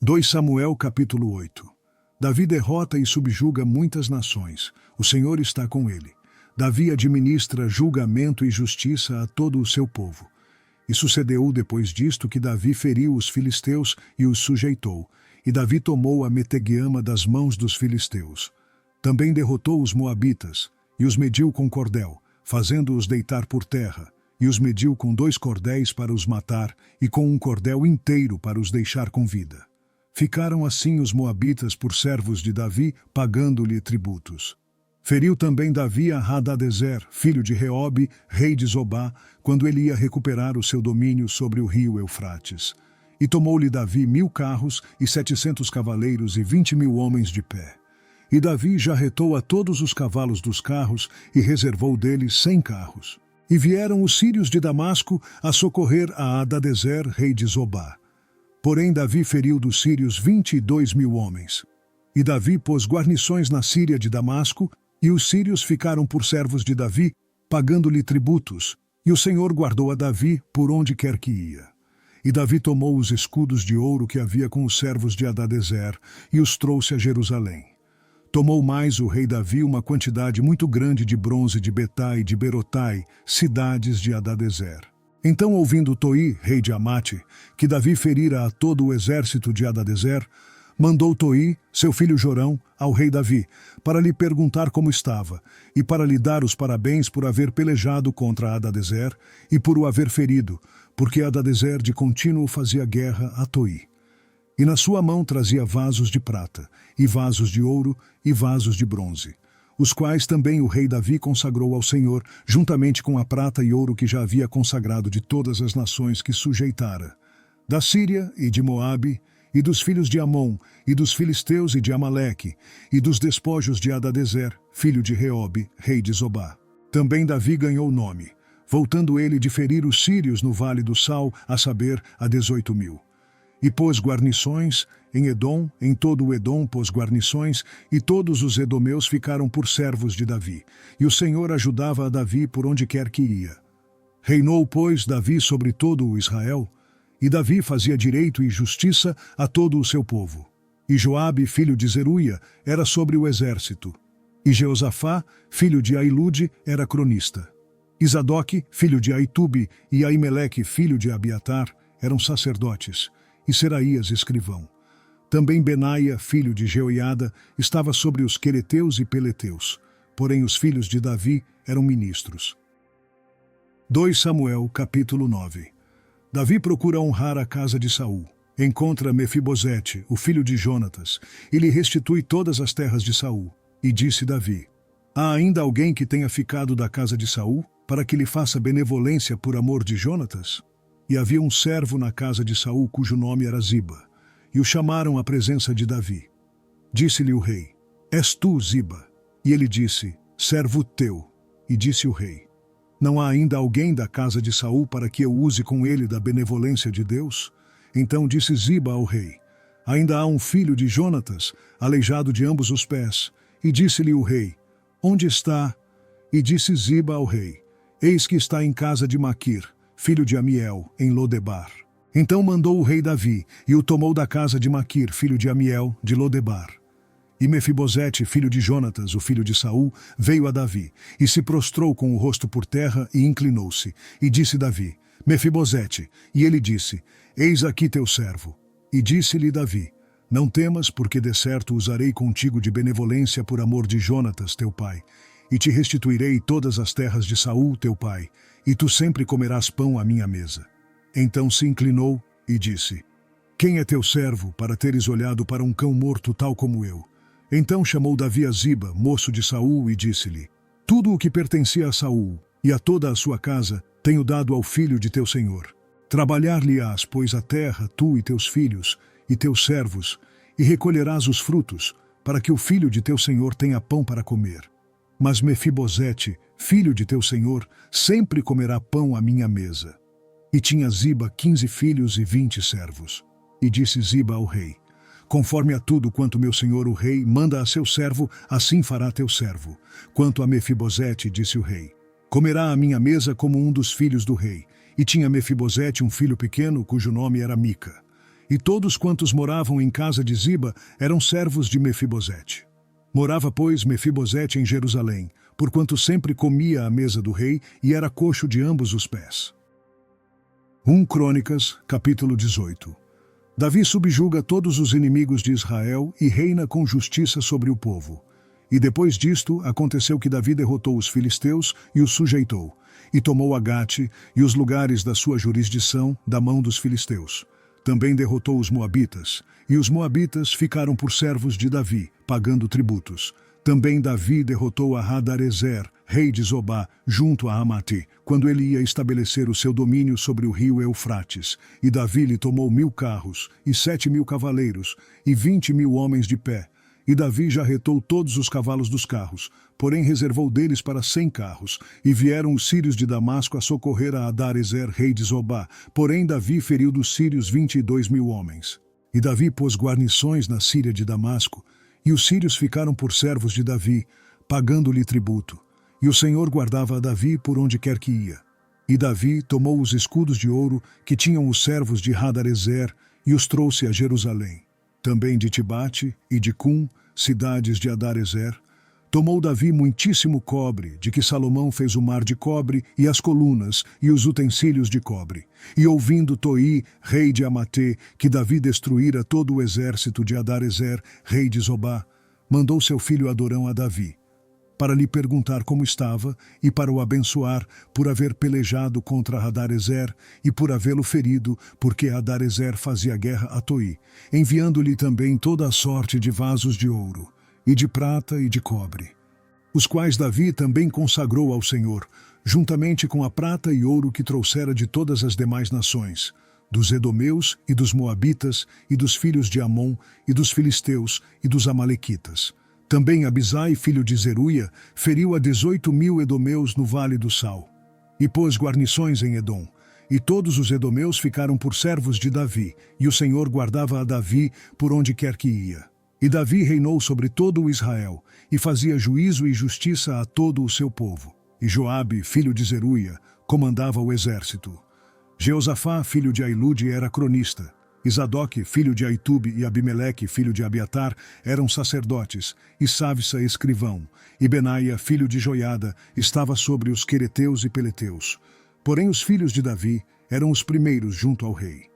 2 Samuel capítulo 8. Davi derrota e subjuga muitas nações. O Senhor está com ele. Davi administra julgamento e justiça a todo o seu povo. E sucedeu depois disto que Davi feriu os filisteus e os sujeitou. E Davi tomou a Metegueama das mãos dos filisteus. Também derrotou os moabitas e os mediu com cordel, fazendo-os deitar por terra. E os mediu com 2 cordéis para os matar e com um cordel inteiro para os deixar com vida. Ficaram assim os moabitas por servos de Davi, pagando-lhe tributos. Feriu também Davi a Hadadezer, filho de Reobe, rei de Zobá, quando ele ia recuperar o seu domínio sobre o rio Eufrates. E tomou-lhe Davi 1000 carros e 700 cavaleiros e 20.000 homens de pé. E Davi jarretou a todos os cavalos dos carros e reservou deles 100 carros. E vieram os sírios de Damasco a socorrer a Hadadezer, rei de Zobá. Porém Davi feriu dos sírios 22.000 homens. E Davi pôs guarnições na Síria de Damasco, e os sírios ficaram por servos de Davi, pagando-lhe tributos, e o Senhor guardou a Davi por onde quer que ia. E Davi tomou os escudos de ouro que havia com os servos de Hadadezer, e os trouxe a Jerusalém. Tomou mais o rei Davi uma quantidade muito grande de bronze de Betai e de Berotai, cidades de Hadadezer. Então, ouvindo Toi, rei de Amate, que Davi ferira a todo o exército de Hadadezer, mandou Toi, seu filho Jorão, ao rei Davi, para lhe perguntar como estava, e para lhe dar os parabéns por haver pelejado contra Hadadezer e por o haver ferido, porque Hadadezer de contínuo fazia guerra a Toi. E na sua mão trazia vasos de prata, e vasos de ouro, e vasos de bronze, os quais também o rei Davi consagrou ao Senhor, juntamente com a prata e ouro que já havia consagrado de todas as nações que sujeitara, da Síria e de Moabe, e dos filhos de Amon, e dos filisteus e de Amaleque, e dos despojos de Hadadezer, filho de Reobe, rei de Zobá. Também Davi ganhou nome, voltando ele de ferir os sírios no vale do Sal, a saber, a 18.000. E pôs guarnições em Edom, em todo o Edom pôs guarnições, e todos os edomeus ficaram por servos de Davi. E o Senhor ajudava a Davi por onde quer que ia. Reinou, pois, Davi sobre todo o Israel, e Davi fazia direito e justiça a todo o seu povo. E Joabe, filho de Zeruia, era sobre o exército. E Jeosafá, filho de Ailude, era cronista. E Zadoque, filho de Aitube, e Aimeleque, filho de Abiatar, eram sacerdotes. E Seraías, escrivão. Também Benaia, filho de Jeoiada, estava sobre os quereteus e peleteus. Porém os filhos de Davi eram ministros. 2 Samuel, capítulo 9. Davi procura honrar a casa de Saul. Encontra Mefibosete, o filho de Jonatas, e lhe restitui todas as terras de Saul. E disse Davi: há ainda alguém que tenha ficado da casa de Saul, para que lhe faça benevolência por amor de Jonatas? E havia um servo na casa de Saul, cujo nome era Ziba, e o chamaram à presença de Davi. Disse-lhe o rei: és tu, Ziba? E ele disse: servo teu. E disse o rei: não há ainda alguém da casa de Saul para que eu use com ele da benevolência de Deus? Então disse Ziba ao rei: ainda há um filho de Jonatas, aleijado de ambos os pés. E disse-lhe o rei: onde está? E disse Ziba ao rei: eis que está em casa de Maquir, filho de Amiel, em Lodebar. Então mandou o rei Davi, e o tomou da casa de Maquir, filho de Amiel, de Lodebar. E Mefibosete, filho de Jonatas, o filho de Saul, veio a Davi, e se prostrou com o rosto por terra, e inclinou-se. E disse Davi: Mefibosete. E ele disse: eis aqui teu servo. E disse-lhe Davi: não temas, porque de certo usarei contigo de benevolência por amor de Jonatas, teu pai, e te restituirei todas as terras de Saul, teu pai, e tu sempre comerás pão à minha mesa. Então se inclinou e disse: quem é teu servo, para teres olhado para um cão morto tal como eu? Então chamou Davi a Ziba, moço de Saul, e disse-lhe: tudo o que pertencia a Saul, e a toda a sua casa, tenho dado ao filho de teu senhor. Trabalhar-lhe-ás, pois, a terra, tu e teus filhos, e teus servos, e recolherás os frutos, para que o filho de teu senhor tenha pão para comer. Mas Mefibosete, filho de teu senhor, sempre comerá pão à minha mesa. E tinha Ziba 15 filhos e 20 servos. E disse Ziba ao rei: conforme a tudo quanto meu senhor o rei manda a seu servo, assim fará teu servo. Quanto a Mefibosete, disse o rei, comerá à minha mesa como um dos filhos do rei. E tinha Mefibosete um filho pequeno, cujo nome era Mica. E todos quantos moravam em casa de Ziba eram servos de Mefibosete. Morava, pois, Mefibosete em Jerusalém, porquanto sempre comia à mesa do rei e era coxo de ambos os pés. 1 Crônicas, capítulo 18. Davi subjuga todos os inimigos de Israel e reina com justiça sobre o povo. E depois disto, aconteceu que Davi derrotou os filisteus e os sujeitou, e tomou a Gate e os lugares da sua jurisdição da mão dos filisteus. Também derrotou os moabitas, e os moabitas ficaram por servos de Davi, pagando tributos. Também Davi derrotou a Hadarezer, rei de Zobá, junto a Amate, quando ele ia estabelecer o seu domínio sobre o rio Eufrates. E Davi lhe tomou 1000 carros, e 7.000 cavaleiros, e 20.000 homens de pé. E Davi jarretou todos os cavalos dos carros, porém reservou deles para 100 carros. E vieram os sírios de Damasco a socorrer a Hadarezer, rei de Zobá. Porém Davi feriu dos sírios 22.000 homens. E Davi pôs guarnições na Síria de Damasco, e os sírios ficaram por servos de Davi, pagando-lhe tributo. E o Senhor guardava a Davi por onde quer que ia. E Davi tomou os escudos de ouro que tinham os servos de Hadarezer e os trouxe a Jerusalém. Também de Tibate e de Cum, cidades de Hadarezer. Tomou Davi muitíssimo cobre, de que Salomão fez o mar de cobre e as colunas e os utensílios de cobre. E ouvindo Toi, rei de Amate, que Davi destruíra todo o exército de Hadarezer, rei de Zobá, mandou seu filho Adorão a Davi, para lhe perguntar como estava e para o abençoar por haver pelejado contra Hadarezer e por havê-lo ferido, porque Hadarezer fazia guerra a Toi, enviando-lhe também toda a sorte de vasos de ouro, e de prata e de cobre, os quais Davi também consagrou ao Senhor, juntamente com a prata e ouro que trouxera de todas as demais nações, dos edomeus e dos moabitas e dos filhos de Amon e dos filisteus e dos amalequitas. Também Abisai, filho de Zeruia, feriu a 18.000 edomeus no Vale do Sal, e pôs guarnições em Edom. E todos os edomeus ficaram por servos de Davi, e o Senhor guardava a Davi por onde quer que ia. E Davi reinou sobre todo o Israel, e fazia juízo e justiça a todo o seu povo. E Joabe, filho de Zeruia, comandava o exército. Jeosafá, filho de Ailude, era cronista. E Zadoque, filho de Aitube, e Abimeleque, filho de Abiatar, eram sacerdotes, e Savsa, escrivão, e Benaia, filho de Joiada, estava sobre os quereteus e peleteus. Porém os filhos de Davi eram os primeiros junto ao rei.